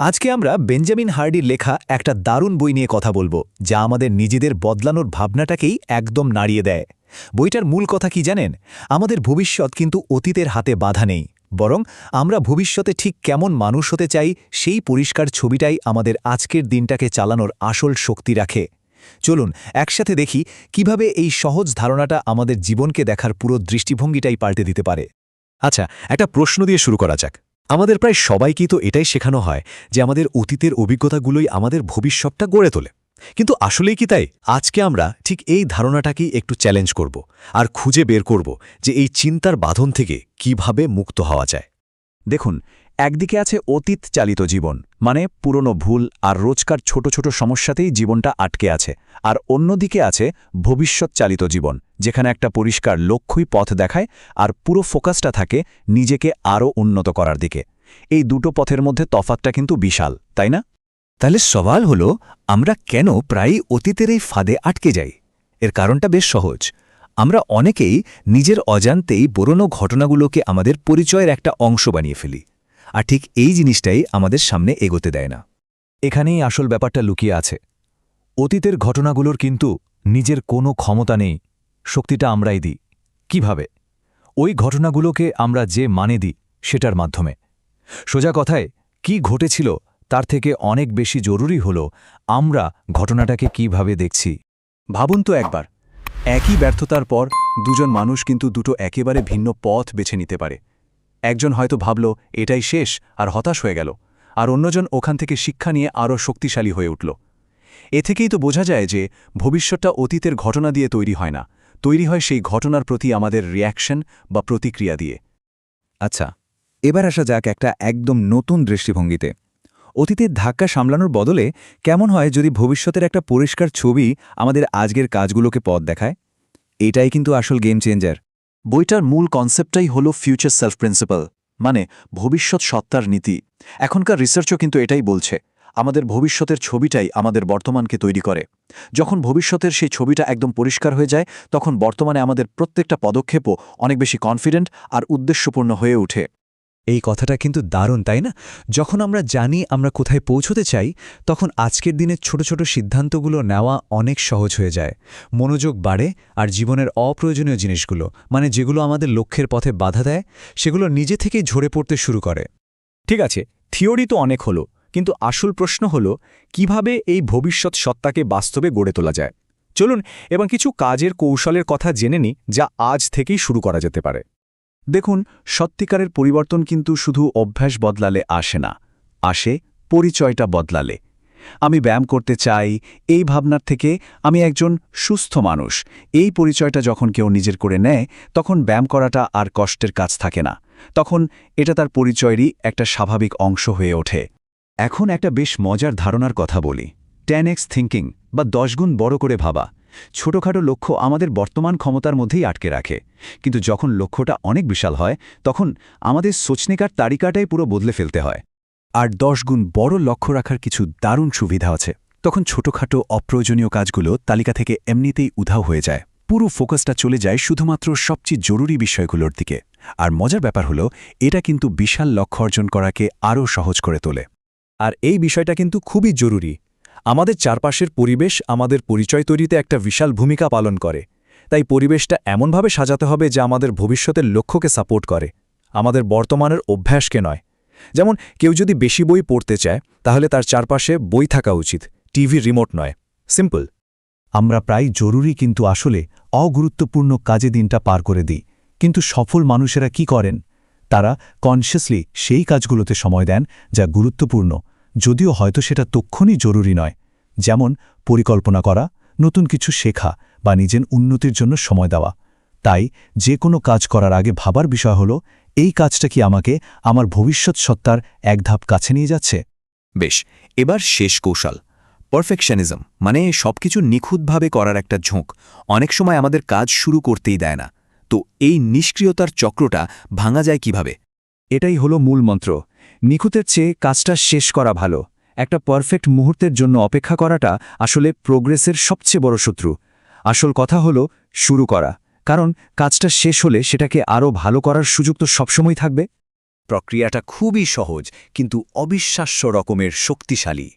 আজকে আমরা বেঞ্জামিন হার্ডির লেখা একটা দারুণ বই নিয়ে কথা বলবো যা আমাদের নিজেদের বদলানোর ভাবনাটাকেই একদম নাড়িয়ে দেয়। বইটার মূল কথা কি জানেন? আমাদের ভবিষ্যৎ কিন্তু অতীতের হাতে বাধা নেই, বরং আমরা ভবিষ্যতে ঠিক কেমন মানুষ হতে চাই সেই পরিষ্কার ছবিটাই আমাদের আজকের দিনটাকে চালানোর আসল শক্তি রাখে। চলুন একসাথে দেখি কিভাবে এই সহজ ধারণাটা আমাদের জীবনকে দেখার পুরো দৃষ্টিভঙ্গিটাই পাল্টে দিতে পারে। আচ্ছা, একটা প্রশ্ন দিয়ে শুরু করা যাক। আমাদের প্রায় সবাইকেই তো এটাই শেখানো হয় যে আমাদের অতীতের অভিজ্ঞতাগুলোই আমাদের ভবিষ্যৎটা গড়ে তোলে। কিন্তু আসলেই কি তাই? আজকে আমরা ঠিক এই ধারণাটাকেই একটু চ্যালেঞ্জ করব আর খুঁজে বের করব যে এই চিন্তার বাঁধন থেকে কিভাবে মুক্ত হওয়া যায়। দেখুন, একদিকে আছে অতীত চালিত জীবন, মানে পুরনো ভুল আর রোজকার ছোট ছোট সমস্যাতেই জীবনটা আটকে আছে, আর অন্যদিকে আছে ভবিষ্যৎ চালিত জীবন, যেখানে একটা পরিষ্কার লক্ষ্যই পথ দেখায় আর পুরো ফোকাসটা থাকে নিজেকে আরও উন্নত করার দিকে। এই দুটো পথের মধ্যে তফাৎটা কিন্তু বিশাল, তাই না? তাহলে সওয়াল হলো, আমরা কেন প্রায়ই অতীতের এই ফাঁদে আটকে যাই? এর কারণটা বেশ সহজ। আমরা অনেকেই নিজের অজান্তেই পুরনো ঘটনাগুলোকে আমাদের পরিচয়ের একটা অংশ বানিয়ে ফেলি, আর ঠিক এই জিনিসটাই আমাদের সামনে এগোতে দেয় না। এখানেই আসল ব্যাপারটা লুকিয়ে আছে। অতীতের ঘটনাগুলোর কিন্তু নিজের কোনো ক্ষমতা নেই, শক্তিটা আমরাই দিই। কিভাবে? ওই ঘটনাগুলোকে আমরা যে মানে দিই সেটার মাধ্যমে। সোজা কথায়, কি ঘটেছিল তার থেকে অনেক বেশি জরুরি হল আমরা ঘটনাটাকে কিভাবে দেখছি। ভাবুন তো একবার, একই ব্যর্থতার পর দুজন মানুষ কিন্তু দুটো একেবারে ভিন্ন পথ বেছে নিতে পারে। একজন হয়তো ভাবল এটাই শেষ আর হতাশ হয়ে গেল, আর অন্যজন ওখান থেকে শিক্ষা নিয়ে আরও শক্তিশালী হয়ে উঠল। এ থেকেই তো বোঝা যায় যে ভবিষ্যৎটা অতীতের ঘটনা দিয়ে তৈরি হয় না, তৈরি হয় সেই ঘটনার প্রতি আমাদের রিয়াকশন বা প্রতিক্রিয়া দিয়ে। আচ্ছা, এবার আসা যাক একটা একদম নতুন দৃষ্টিভঙ্গিতে। অতীতের ধাক্কা সামলানোর বদলে কেমন হয় যদি ভবিষ্যতের একটা পরিষ্কার ছবি আমাদের আজকের কাজগুলোকে পথ দেখায়? এটাই কিন্তু আসল গেম চেঞ্জার। বইটার মূল কনসেপ্টটাই হলো ফিউচার সেলফ প্রিন্সিপাল, মানে ভবিষ্যৎ সত্তার নীতি। এখনকার রিসার্চও কিন্তু এটাই বলছে, আমাদের ভবিষ্যতের ছবিটাই আমাদের বর্তমানকে তৈরি করে। যখন ভবিষ্যতের সেই ছবিটা একদম পরিষ্কার হয়ে যায়, তখন বর্তমানে আমাদের প্রত্যেকটা পদক্ষেপও অনেক বেশি কনফিডেন্ট আর উদ্দেশ্যপূর্ণ হয়ে ওঠে। এই কথাটা কিন্তু দারুণ, তাই না? যখন আমরা জানি আমরা কোথায় পৌঁছতে চাই, তখন আজকের দিনের ছোট ছোট সিদ্ধান্তগুলো নেওয়া অনেক সহজ হয়ে যায়। মনোযোগ বাড়ে, আর জীবনের অপ্রয়োজনীয় জিনিসগুলো, মানে যেগুলো আমাদের লক্ষ্যের পথে বাধা দেয়, সেগুলো নিজে থেকেই ঝরে পড়তে শুরু করে। ঠিক আছে, থিওরি তো অনেক হলো, কিন্তু আসল প্রশ্ন হলো কিভাবে এই ভবিষ্যৎ সত্তাকে বাস্তবে গড়ে তোলা যায়। চলুন এবং কিছু কাজের কৌশলের কথা জেনে নিই, যা আজ থেকেই শুরু করা যেতে পারে। দেখুন, সত্যিকারের পরিবর্তন কিন্তু শুধু অভ্যাস বদলালে আসে না, আসে পরিচয়টা বদলালে। আমি ব্যায়াম করতে চাই, এই ভাবনার থেকে আমি একজন সুস্থ মানুষ, এই পরিচয়টা যখন কেউ নিজের করে নেয়, তখন ব্যায়াম করাটা আর কষ্টের কাজ থাকে না। তখন এটা তার পরিচয়েরই একটা স্বাভাবিক অংশ হয়ে ওঠে। এখন একটা বেশ মজার ধারণার কথা বলি, 10x থিঙ্কিং বা 10 গুণ বড় করে ভাবা। ছোটখাটো লক্ষ্য আমাদের বর্তমান ক্ষমতার মধ্যেই আটকে রাখে, কিন্তু যখন লক্ষ্যটা অনেক বিশাল হয়, তখন আমাদের সোচনিকার তালিকাটাই পুরো বদলে ফেলতে হয়। আর 10 গুণ বড় লক্ষ্য রাখার কিছু দারুণ সুবিধা আছে। তখন ছোটখাটো অপ্রয়োজনীয় কাজগুলো তালিকা থেকে এমনিতেই উধাও হয়ে যায়, পুরো ফোকাসটা চলে যায় শুধুমাত্র সবচেয়ে জরুরি বিষয়গুলোর দিকে। আর মজার ব্যাপার হলো, এটা কিন্তু বিশাল লক্ষ্য অর্জন করাকে আরও সহজ করে তোলে। আর এই বিষয়টা কিন্তু খুবই জরুরি। আমাদের চারপাশের পরিবেশ আমাদের পরিচয় তৈরিতে একটা বিশাল ভূমিকা পালন করে। তাই পরিবেশটা এমনভাবে সাজাতে হবে যা আমাদের ভবিষ্যতের লক্ষ্যকে সাপোর্ট করে, আমাদের বর্তমানের অভ্যাসকে নয়। যেমন কেউ যদি বেশি বই পড়তে চায়, তাহলে তার চারপাশে বই থাকা উচিত, টিভি রিমোট নয়। সিম্পল। আমরা প্রায় জরুরি কিন্তু আসলে অগুরুত্বপূর্ণ কাজে দিনটা পার করে দিই। কিন্তু সফল মানুষেরা কি করেন? তারা কনসিয়াসলি সেই কাজগুলোতে সময় দেন যা গুরুত্বপূর্ণ, যদিও হয়তো সেটা তক্ষণই জরুরি নয়। যেমন পরিকল্পনা করা, নতুন কিছু শেখা বা নিজের উন্নতির জন্য সময় দেওয়া। তাই যে কোনো কাজ করার আগে ভাবার বিষয় হলো, এই কাজটা কি আমাকে আমার ভবিষ্যৎ সত্তার এক ধাপ কাছে নিয়ে যাচ্ছে? বেশ, এবার শেষ কৌশল, পারফেকশনিজম, মানে সবকিছু নিখুঁতভাবে করার একটা ঝোঁক অনেক সময় আমাদের কাজ শুরু করতেই দেয় না। তো এই নিষ্ক্রিয়তার চক্রটা ভাঙা যায় কিভাবে? এটাই হলো মূল মন্ত্র। নিখুঁতের চেয়ে কাজটা শেষ করা ভালো। একটা পারফেক্ট মুহূর্তের জন্য অপেক্ষা করাটা আসলে প্রোগ্রেসের সবচেয়ে বড় শত্রু। আসল কথা হলো শুরু করা, কারণ কাজটা শেষ হলে সেটাকে আরও ভালো করার সুযোগ তো সবসময় থাকবে। প্রক্রিয়াটা খুবই সহজ কিন্তু অবিশ্বাস্য রকমের শক্তিশালী।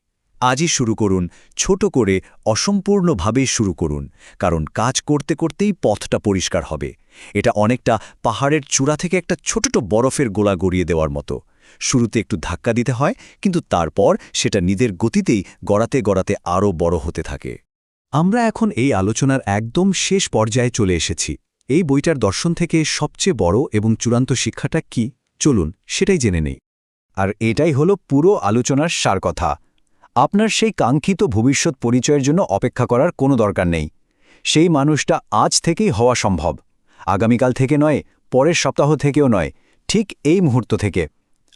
আজই শুরু করুন, ছোট করে অসম্পূর্ণভাবে শুরু করুন, কারণ কাজ করতে করতেই পথটা পরিষ্কার হবে। এটা অনেকটা পাহাড়ের চূড়া থেকে একটা ছোট বরফের গোলা গড়িয়ে দেওয়ার মতো। শুরুতে একটু ধাক্কা দিতে হয়, কিন্তু তারপর সেটা নিজের গতিতেই গড়াতে গড়াতে আরও বড় হতে থাকে। আমরা এখন এই আলোচনার একদম শেষ পর্যায়ে চলে এসেছি। এই বইটার দর্শন থেকে সবচেয়ে বড় এবং চূড়ান্ত শিক্ষাটা কি, চলুন সেটাই জেনে নেই। আর এটাই হলো পুরো আলোচনার সার কথা। আপনার সেই কাঙ্ক্ষিত ভবিষ্যৎ পরিচয়ের জন্য অপেক্ষা করার কোনো দরকার নেই। সেই মানুষটা আজ থেকেই হওয়া সম্ভব। আগামীকাল থেকে নয়, পরের সপ্তাহ থেকেও নয়, ঠিক এই মুহূর্ত থেকে।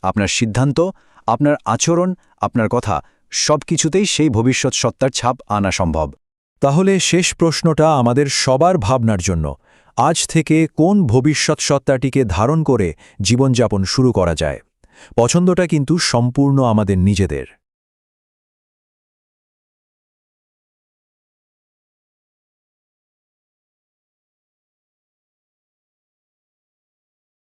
আপনার সিদ্ধান্ত, আপনার আচরণ, আপনার কথা, সব কিছুতেই সেই ভবিষ্যৎ সত্তার ছাপ আনা সম্ভব। তাহলে শেষ প্রশ্নটা আমাদের সবার ভাবনার জন্য, আজ থেকে কোন ভবিষ্যৎ সত্তাটিকে ধারণ করে জীবনযাপন শুরু করা যায়? পছন্দটা কিন্তু সম্পূর্ণ আমাদের নিজেদের।